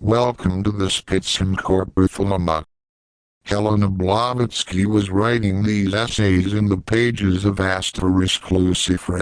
Welcome to the Spitzen-Körper Thelema. Helena Blavatsky was writing these essays in the pages of Lucifer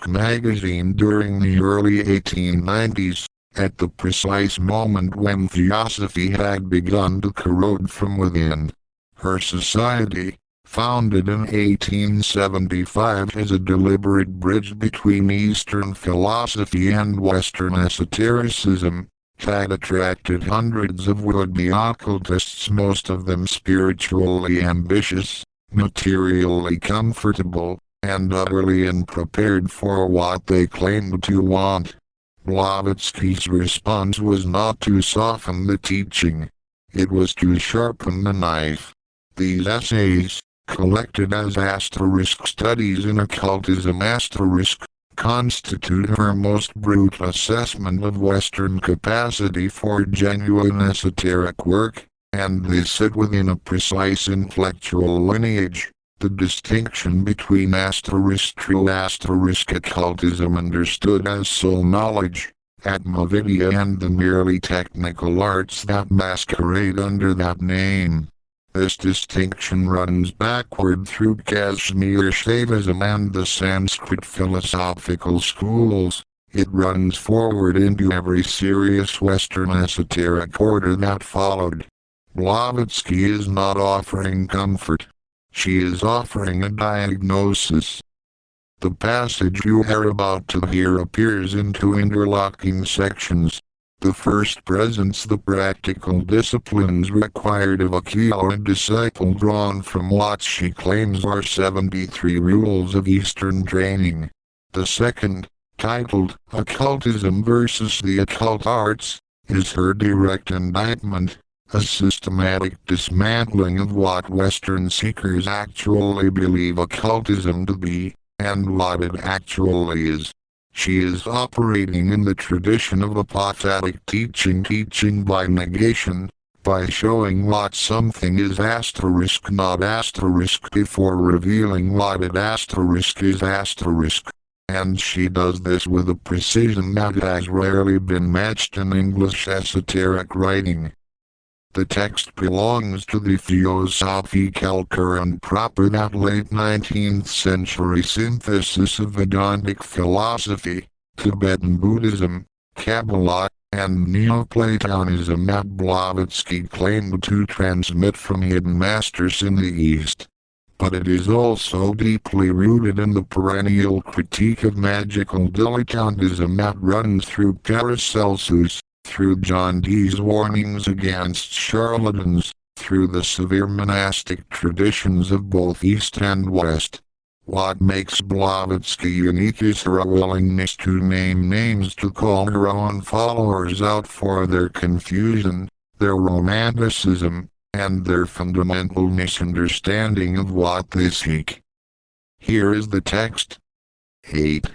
magazine during the early 1890s, at the precise moment when theosophy had begun to corrode from within. Her society, founded in 1875 as a deliberate bridge between Eastern philosophy and Western esotericism, had attracted hundreds of would-be occultists, most of them spiritually ambitious, materially comfortable, and utterly unprepared for what they claimed to want. Blavatsky's response was not to soften the teaching. It was to sharpen the knife. These essays, collected as *studies in occultism *, constitute her most brutal assessment of Western capacity for genuine esoteric work, and they sit within a precise intellectual lineage. The distinction between true occultism understood as soul knowledge, atma-vidya, and the merely technical arts that masquerade under that name. This distinction runs backward through Kashmir Shaivism and the Sanskrit philosophical schools. It runs forward into every serious Western esoteric order that followed. Blavatsky is not offering comfort. She is offering a diagnosis. The passage you are about to hear appears in two interlocking sections. The first presents the practical disciplines required of a Kyoto disciple, drawn from what she claims are 73 rules of Eastern training. The second, titled Occultism versus the Occult Arts, is her direct indictment, a systematic dismantling of what Western seekers actually believe occultism to be, and what it actually is. She is operating in the tradition of apathetic teaching by negation, by showing what something is not before revealing what it is . And she does this with a precision that has rarely been matched in English esoteric writing. The text belongs to the philosophical current proper, that late 19th century synthesis of Vedantic philosophy, Tibetan Buddhism, Kabbalah, and Neoplatonism that Blavatsky claimed to transmit from hidden masters in the East. But it is also deeply rooted in the perennial critique of magical dilettantism that runs through Paracelsus, through John Dee's warnings against charlatans, through the severe monastic traditions of both East and West. What makes Blavatsky unique is her willingness to name names, to call her own followers out for their confusion, their romanticism, and their fundamental misunderstanding of what they seek. Here is the text. 8.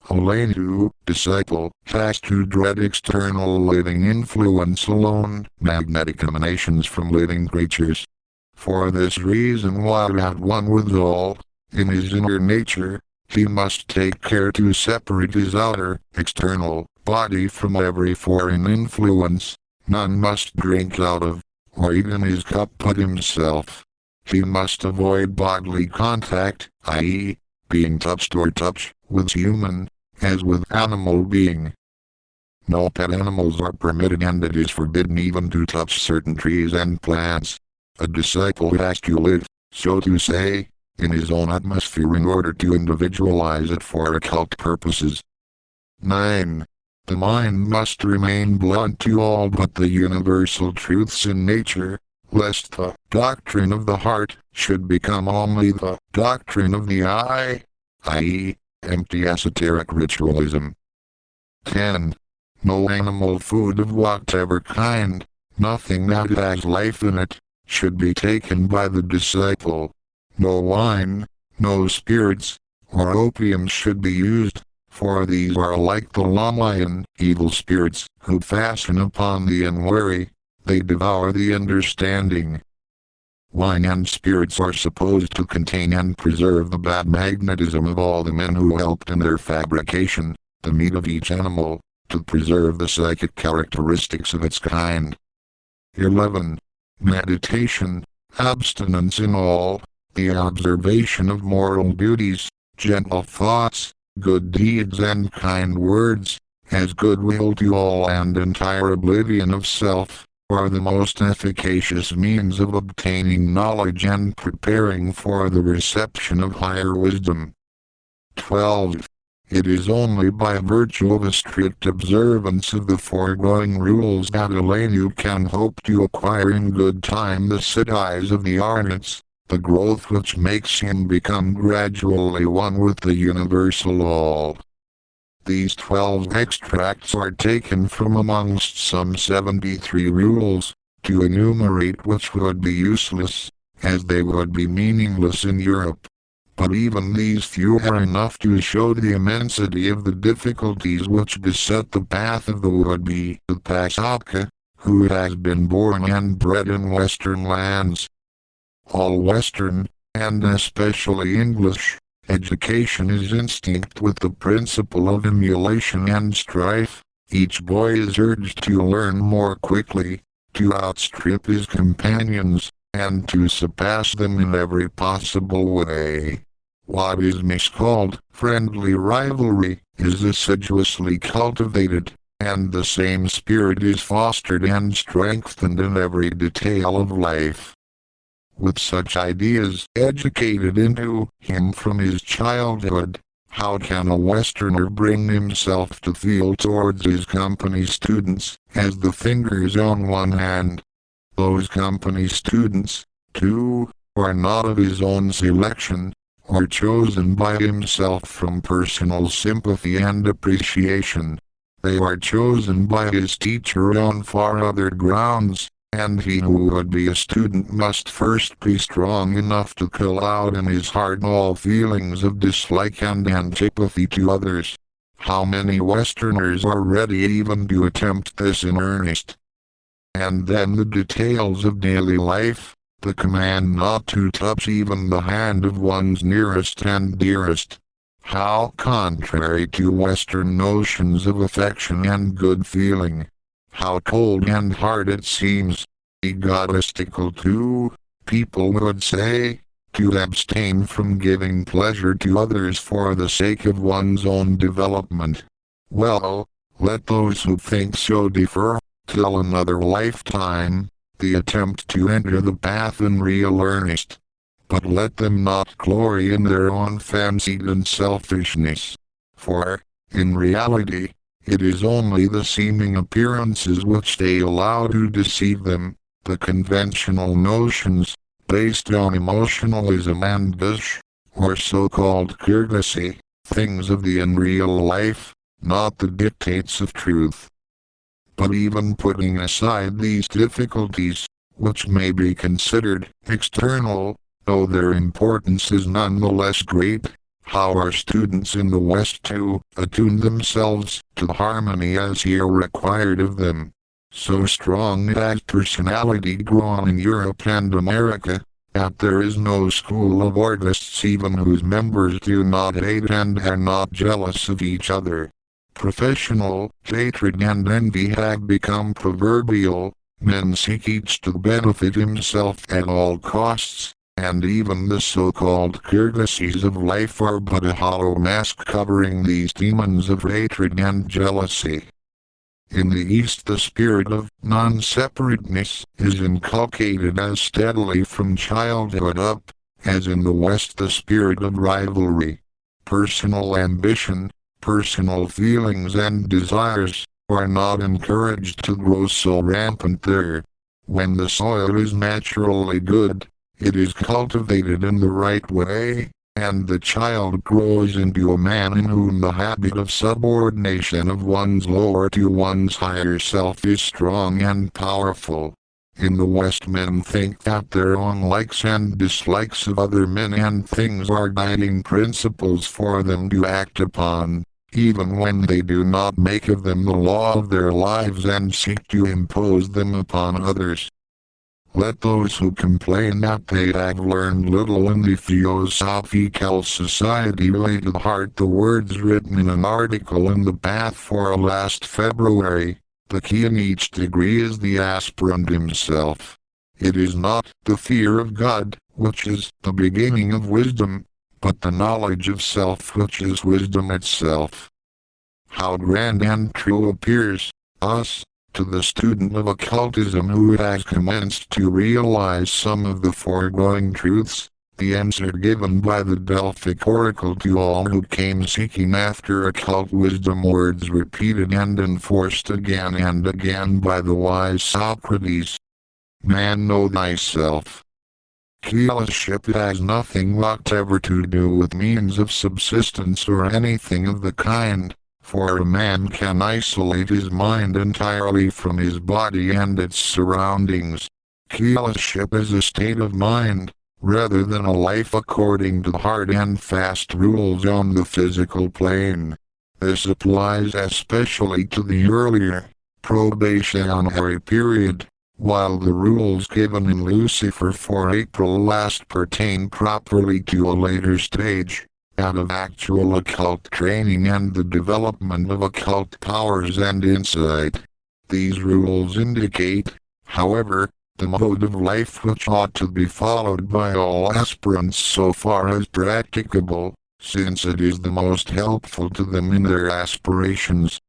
Olenu, disciple, has to dread external living influence alone, magnetic emanations from living creatures. For this reason, while at one with all, in his inner nature, he must take care to separate his outer, external, body from every foreign influence. None must drink out of, or even his cup but himself. He must avoid bodily contact, i.e., being touched or touch, with human, as with animal being. No pet animals are permitted, and it is forbidden even to touch certain trees and plants. A disciple has to live, so to say, in his own atmosphere in order to individualize it for occult purposes. 9. The mind must remain blunt to all but the universal truths in nature, lest the doctrine of the heart should become only the doctrine of the eye, i.e., empty esoteric ritualism. 10. No animal food of whatever kind, nothing that has life in it, should be taken by the disciple. No wine, no spirits, or opium should be used, for these are like the Lamayan, evil spirits, who fasten upon the unwary. They devour the understanding. Wine and spirits are supposed to contain and preserve the bad magnetism of all the men who helped in their fabrication. The meat of each animal, to preserve the psychic characteristics of its kind. 11. Meditation, abstinence in all, the observation of moral duties, gentle thoughts, good deeds and kind words, as goodwill to all and entire oblivion of self, are the most efficacious means of obtaining knowledge and preparing for the reception of higher wisdom. 12. It is only by virtue of a strict observance of the foregoing rules that a Lenu can hope to acquire in good time the siddhis of the arhats, the growth which makes him become gradually one with the universal all. These 12 extracts are taken from amongst some 73 rules, to enumerate which would be useless, as they would be meaningless in Europe. But even these few are enough to show the immensity of the difficulties which beset the path of the would-be Upasaka, who has been born and bred in Western lands. All Western, and especially English, education is instinct with the principle of emulation and strife. Each boy is urged to learn more quickly, to outstrip his companions, and to surpass them in every possible way. What is miscalled friendly rivalry is assiduously cultivated, and the same spirit is fostered and strengthened in every detail of life. With such ideas educated into him from his childhood, how can a Westerner bring himself to feel towards his company students as the fingers on one hand? Those company students, too, are not of his own selection, or chosen by himself from personal sympathy and appreciation. They are chosen by his teacher on far other grounds, and he who would be a student must first be strong enough to kill out in his heart all feelings of dislike and antipathy to others. How many Westerners are ready even to attempt this in earnest? And then the details of daily life, the command not to touch even the hand of one's nearest and dearest. How contrary to Western notions of affection and good feeling. How cold and hard it seems, egotistical too, people would say, to abstain from giving pleasure to others for the sake of one's own development. Well, let those who think so defer, till another lifetime, the attempt to enter the path in real earnest. But let them not glory in their own fancied and selfishness. For, in reality, it is only the seeming appearances which they allow to deceive them, the conventional notions, based on emotionalism and gush, or so-called courtesy, things of the unreal life, not the dictates of truth. But even putting aside these difficulties, which may be considered external, though their importance is none the less great, how are students in the West to attune themselves to harmony as here required of them? So strong has personality grown in Europe and America, that there is no school of artists even whose members do not hate and are not jealous of each other. Professional hatred and envy have become proverbial. Men seek each to benefit himself at all costs, and even the so-called courtesies of life are but a hollow mask covering these demons of hatred and jealousy. In the East the spirit of non-separateness is inculcated as steadily from childhood up, as in the West the spirit of rivalry. Personal ambition, personal feelings and desires, are not encouraged to grow so rampant there. When the soil is naturally good, it is cultivated in the right way, and the child grows into a man in whom the habit of subordination of one's lower to one's higher self is strong and powerful. In the West men think that their own likes and dislikes of other men and things are guiding principles for them to act upon, even when they do not make of them the law of their lives and seek to impose them upon others. Let those who complain that they have learned little in the Theosophical Society lay to heart the words written in an article in the Path for last February. The key in each degree is the aspirant himself. It is not the fear of God, which is the beginning of wisdom, but the knowledge of self, which is wisdom itself. How grand and true appears, us, to the student of occultism who has commenced to realize some of the foregoing truths, the answer given by the Delphic oracle to all who came seeking after occult wisdom, words repeated and enforced again and again by the wise Socrates. Man, know thyself. Keyleship has nothing whatever to do with means of subsistence or anything of the kind. For a man can isolate his mind entirely from his body and its surroundings. Keyleship is a state of mind, rather than a life according to hard and fast rules on the physical plane. This applies especially to the earlier, probationary period, while the rules given in Lucifer for April last pertain properly to a later stage. Out of actual occult training and the development of occult powers and insight. These rules indicate, however, the mode of life which ought to be followed by all aspirants so far as practicable, since it is the most helpful to them in their aspirations.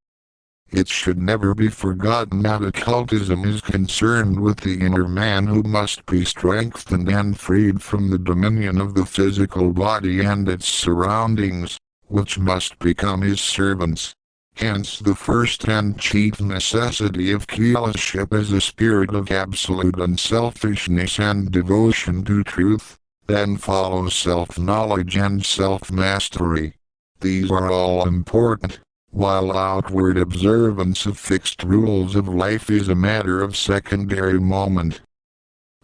It should never be forgotten that occultism is concerned with the inner man who must be strengthened and freed from the dominion of the physical body and its surroundings, which must become his servants. Hence the first and chief necessity of keyleship is a spirit of absolute unselfishness and devotion to truth, then follows self-knowledge and self-mastery. These are all important, while outward observance of fixed rules of life is a matter of secondary moment.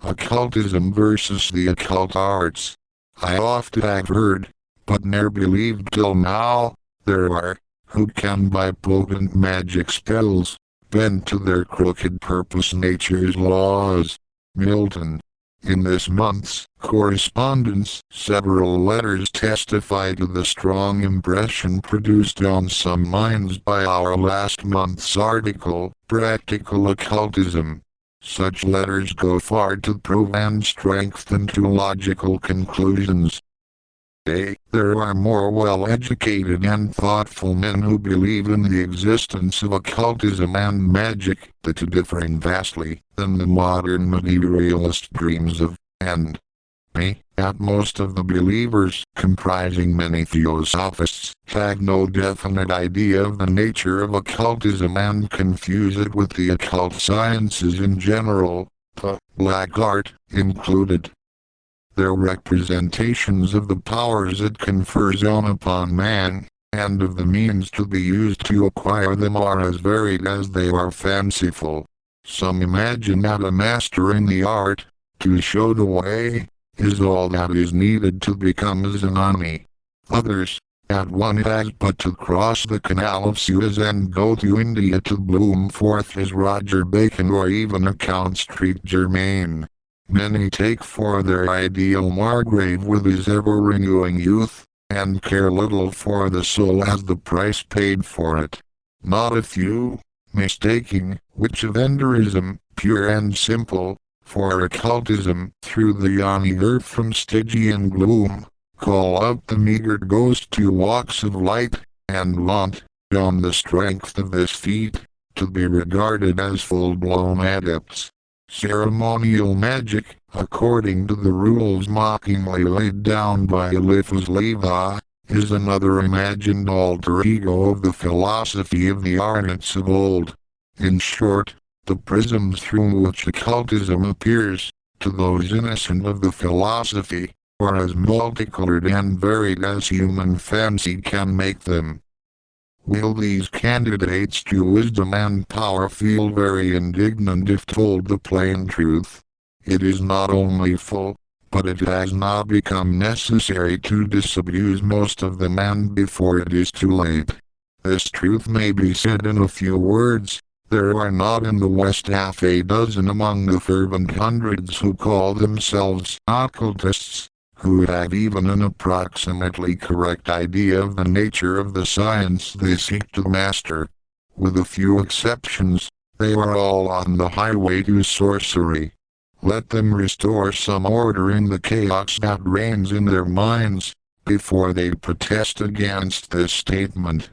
Occultism versus the occult arts. I often have heard, but ne'er believed till now, there are, who can by potent magic spells, bend to their crooked purpose nature's laws. Milton. In this month's correspondence, several letters testify to the strong impression produced on some minds by our last month's article, Practical Occultism. Such letters go far to prove and strengthen two logical conclusions. A. There are more well-educated and thoughtful men who believe in the existence of occultism and magic, the two differing vastly, than the modern materialist dreams of, and B. That most of the believers, comprising many theosophists, have no definite idea of the nature of occultism and confuse it with the occult sciences in general, the black art included. Their representations of the powers it confers on upon man, and of the means to be used to acquire them are as varied as they are fanciful. Some imagine that a master in the art, to show the way, is all that is needed to become a Zanani. Others, that one has but to cross the Canal of Suez and go to India to bloom forth as Roger Bacon or even a Count Street Germain. Many take for their ideal Margrave with his ever-renewing youth, and care little for the soul as the price paid for it. Not a few, mistaking, which of Enderism, pure and simple, for occultism, through the yawning earth from Stygian gloom, call up the meagre ghost to walks of light, and want, on the strength of this feat, to be regarded as full-blown adepts. Ceremonial magic, according to the rules mockingly laid down by Eliphas Levi, is another imagined alter ego of the philosophy of the Arnauts of old. In short, the prism through which occultism appears, to those innocent of the philosophy, are as multicolored and varied as human fancy can make them. Will these candidates to wisdom and power feel very indignant if told the plain truth? It is not only full, but it has now become necessary to disabuse most of them, and before it is too late. This truth may be said in a few words. There are not in the West half a dozen among the fervent hundreds who call themselves occultists, who have even an approximately correct idea of the nature of the science they seek to master. With a few exceptions, they are all on the highway to sorcery. Let them restore some order in the chaos that reigns in their minds, before they protest against this statement.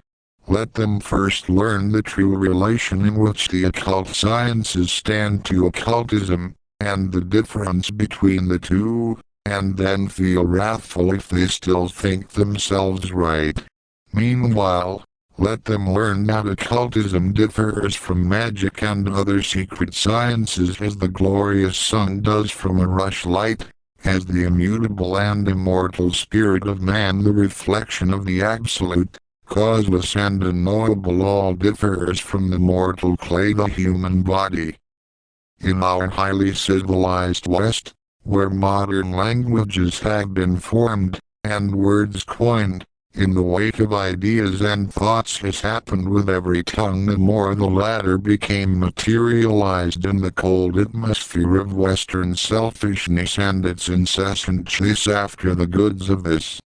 Let them first learn the true relation in which the occult sciences stand to occultism, and the difference between the two, and then feel wrathful if they still think themselves right. Meanwhile, let them learn that occultism differs from magic and other secret sciences as the glorious sun does from a rushlight, as the immutable and immortal spirit of man the reflection of the absolute, causeless and unknowable all differs from the mortal clay the human body. In our highly civilized West, where modern languages have been formed, and words coined, in the wake of ideas and thoughts has happened with every tongue, the more the latter became materialized in the cold atmosphere of Western selfishness and its incessant chase after the goods of this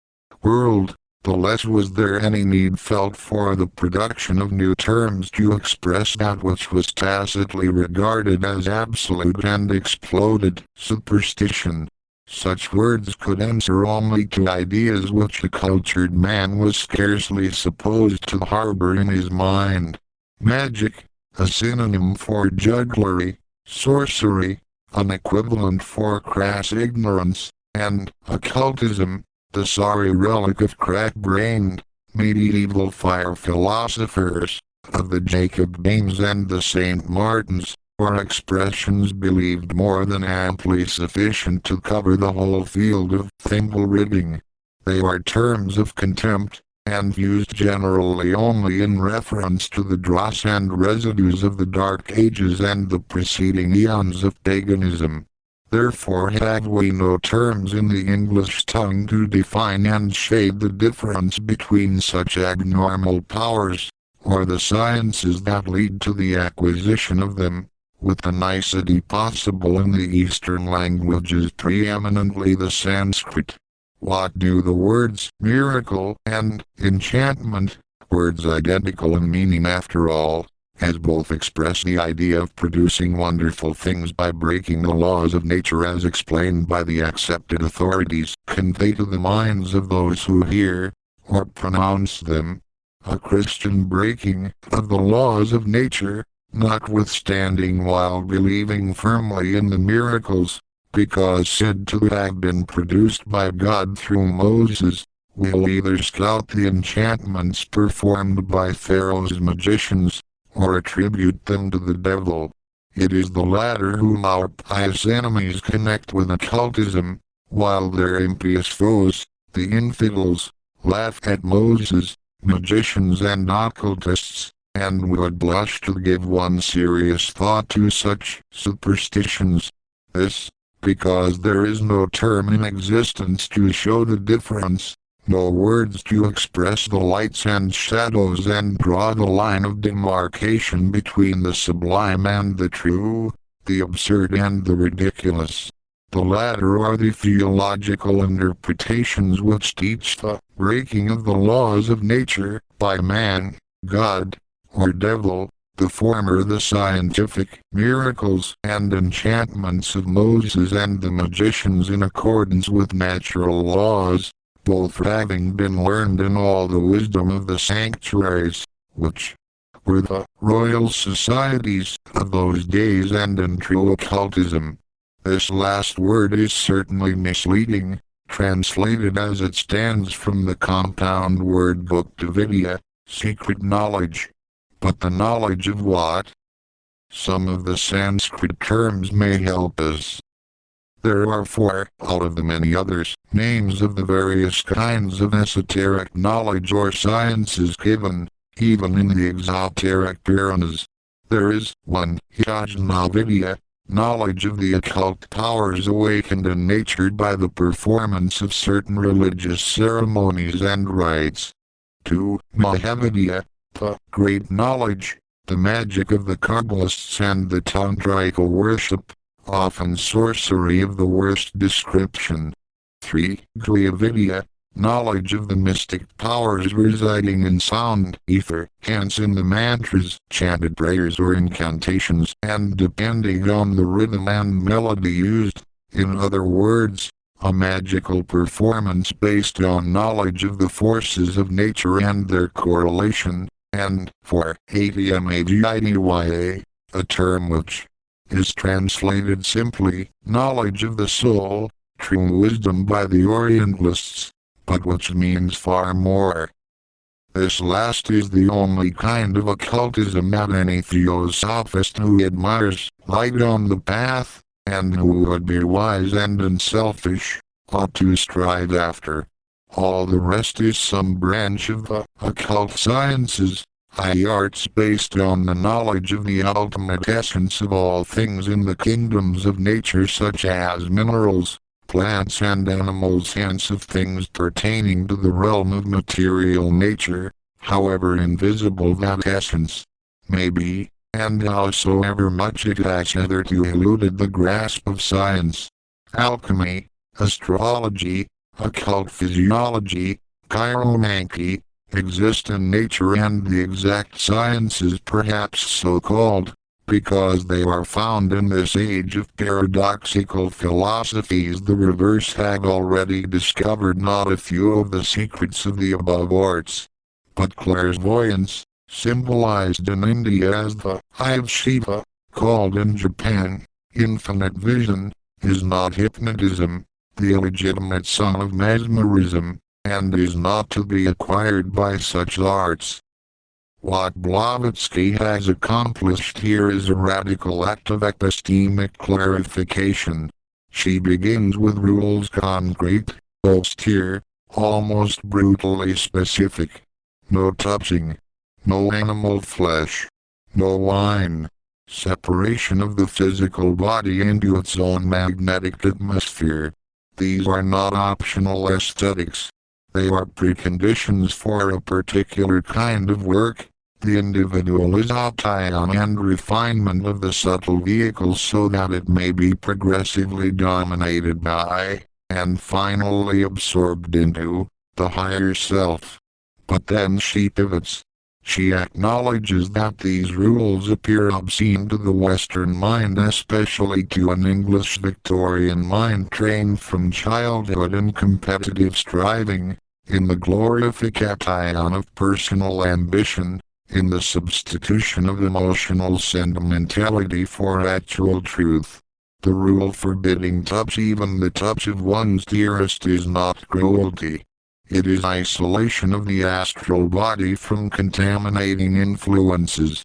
world, the less was there any need felt for the production of new terms to express that which was tacitly regarded as absolute and exploded. Superstition. Such words could answer only to ideas which a cultured man was scarcely supposed to harbor in his mind. Magic, a synonym for jugglery; sorcery, an equivalent for crass ignorance; and occultism, the sorry relic of crack-brained, medieval fire philosophers, of the Jacobins and the St. Martins, are expressions believed more than amply sufficient to cover the whole field of thimble-rigging. They are terms of contempt, and used generally only in reference to the dross and residues of the Dark Ages and the preceding eons of paganism. Therefore have we no terms in the English tongue to define and shade the difference between such abnormal powers, or the sciences that lead to the acquisition of them, with the nicety possible in the Eastern languages, preeminently the Sanskrit. What do the words miracle and enchantment, words identical in meaning after all, as both express the idea of producing wonderful things by breaking the laws of nature as explained by the accepted authorities, convey to the minds of those who hear, or pronounce them? A Christian breaking of the laws of nature, notwithstanding while believing firmly in the miracles, because said to have been produced by God through Moses, will either scout the enchantments performed by Pharaoh's magicians, or attribute them to the devil. It is the latter whom our pious enemies connect with occultism, while their impious foes, the infidels, laugh at Moses, magicians and occultists, and would blush to give one serious thought to such superstitions. This, because there is no term in existence to show the difference, no words to express the lights and shadows and draw the line of demarcation between the sublime and the true, the absurd and the ridiculous. The latter are the theological interpretations which teach the breaking of the laws of nature by man, God, or devil, the former the scientific miracles and enchantments of Moses and the magicians in accordance with natural laws, both having been learned in all the wisdom of the sanctuaries, which were the royal societies of those days, and in true occultism. This last word is certainly misleading, translated as it stands from the compound word atma-vidya, secret knowledge. But the knowledge of what? Some of the Sanskrit terms may help us. There are 4, out of the many others, names of the various kinds of esoteric knowledge or sciences given, even in the exoteric Puranas. There is 1. Atma-vidya, knowledge of the occult powers awakened and nurtured by the performance of certain religious ceremonies and rites. 2. Mahavidya, the great knowledge, the magic of the Kabbalists and the Tantrika worship, often sorcery of the worst description. 3. Atma-vidya, knowledge of the mystic powers residing in sound ether, hence in the mantras, chanted prayers or incantations, and depending on the rhythm and melody used. In other words, a magical performance based on knowledge of the forces of nature and their correlation. And 4. Atma-vidya, a term which is translated simply, knowledge of the soul, true wisdom by the Orientalists, but which means far more. This last is the only kind of occultism that any theosophist who admires light on the path, and who would be wise and unselfish, ought to strive after. All the rest is some branch of the occult sciences, high arts based on the knowledge of the ultimate essence of all things in the kingdoms of nature, such as minerals, plants and animals, hence of things pertaining to the realm of material nature, however invisible that essence may be, and howsoever much it has hitherto eluded the grasp of science. Alchemy, astrology, occult physiology, chiromancy, exist in nature, and the exact sciences, perhaps so called, because they are found in this age of paradoxical philosophies. The reverse have already discovered not a few of the secrets of the above arts. But clairvoyance, symbolized in India as the Eye of Shiva, called in Japan infinite vision, is not hypnotism, the illegitimate son of mesmerism, and is not to be acquired by such arts. What Blavatsky has accomplished here is a radical act of epistemic clarification. She begins with rules concrete, austere, almost brutally specific. No touching, no animal flesh, no wine, separation of the physical body into its own magnetic atmosphere. These are not optional aesthetics. They are preconditions for a particular kind of work. The individualization and refinement of the subtle vehicles so that it may be progressively dominated by, and finally absorbed into, the higher self. But then she pivots. She acknowledges that these rules appear obscene to the Western mind, especially to an English Victorian mind trained from childhood in competitive striving, in the glorification of personal ambition, in the substitution of emotional sentimentality for actual truth. The rule forbidding touch, even the touch of one's dearest, is not cruelty. It is isolation of the astral body from contaminating influences.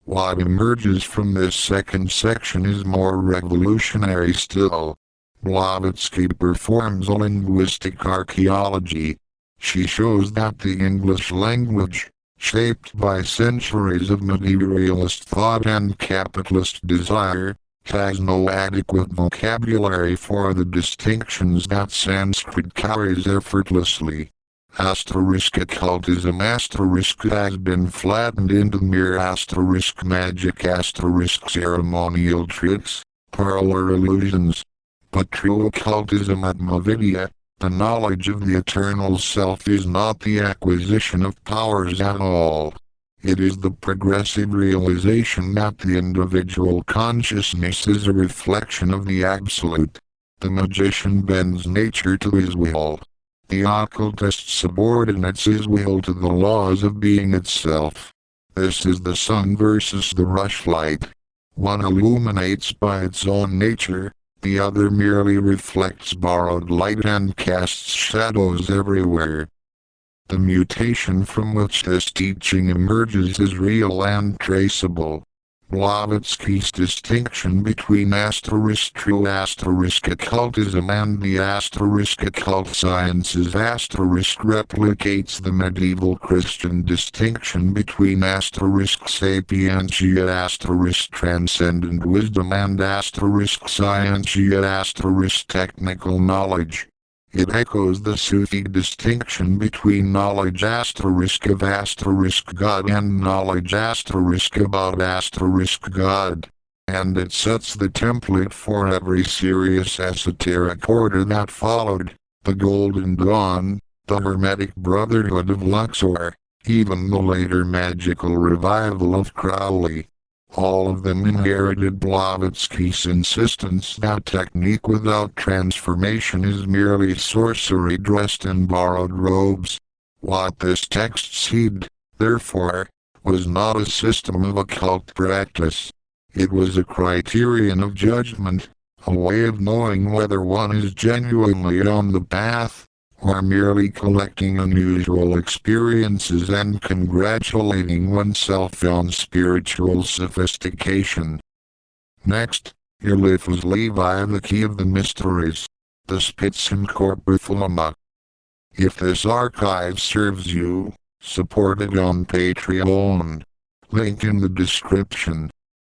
What emerges from this second section is more revolutionary still. Blavatsky performs a linguistic archaeology. She shows that the English language, shaped by centuries of materialist thought and capitalist desire, has no adequate vocabulary for the distinctions that Sanskrit carries effortlessly. Occultism has been flattened into mere magic, ceremonial tricks, parlor illusions. But true occultism, atma-vidya, the knowledge of the eternal self, is not the acquisition of powers at all. It is the progressive realization that the individual consciousness is a reflection of the Absolute. The magician bends nature to his will. The occultist subordinates his will to the laws of being itself. This is the sun versus the rushlight. One illuminates by its own nature, the other merely reflects borrowed light and casts shadows everywhere. The mutation from which this teaching emerges is real and traceable. Blavatsky's distinction between true occultism and the occult sciences replicates the medieval Christian distinction between sapientia transcendent wisdom and scientia technical knowledge. It echoes the Sufi distinction between knowledge of God and knowledge about God. And it sets the template for every serious esoteric order that followed: the Golden Dawn, the Hermetic Brotherhood of Luxor, even the later magical revival of Crowley. All of them inherited Blavatsky's insistence that technique without transformation is merely sorcery dressed in borrowed robes. What this text said, therefore, was not a system of occult practice. It was a criterion of judgment, a way of knowing whether one is genuinely on the path, or merely collecting unusual experiences and congratulating oneself on spiritual sophistication. Next, here lives Levi, the key of the mysteries, the Spitzen-Körper Thelema. If this archive serves you, support it on Patreon. Link in the description.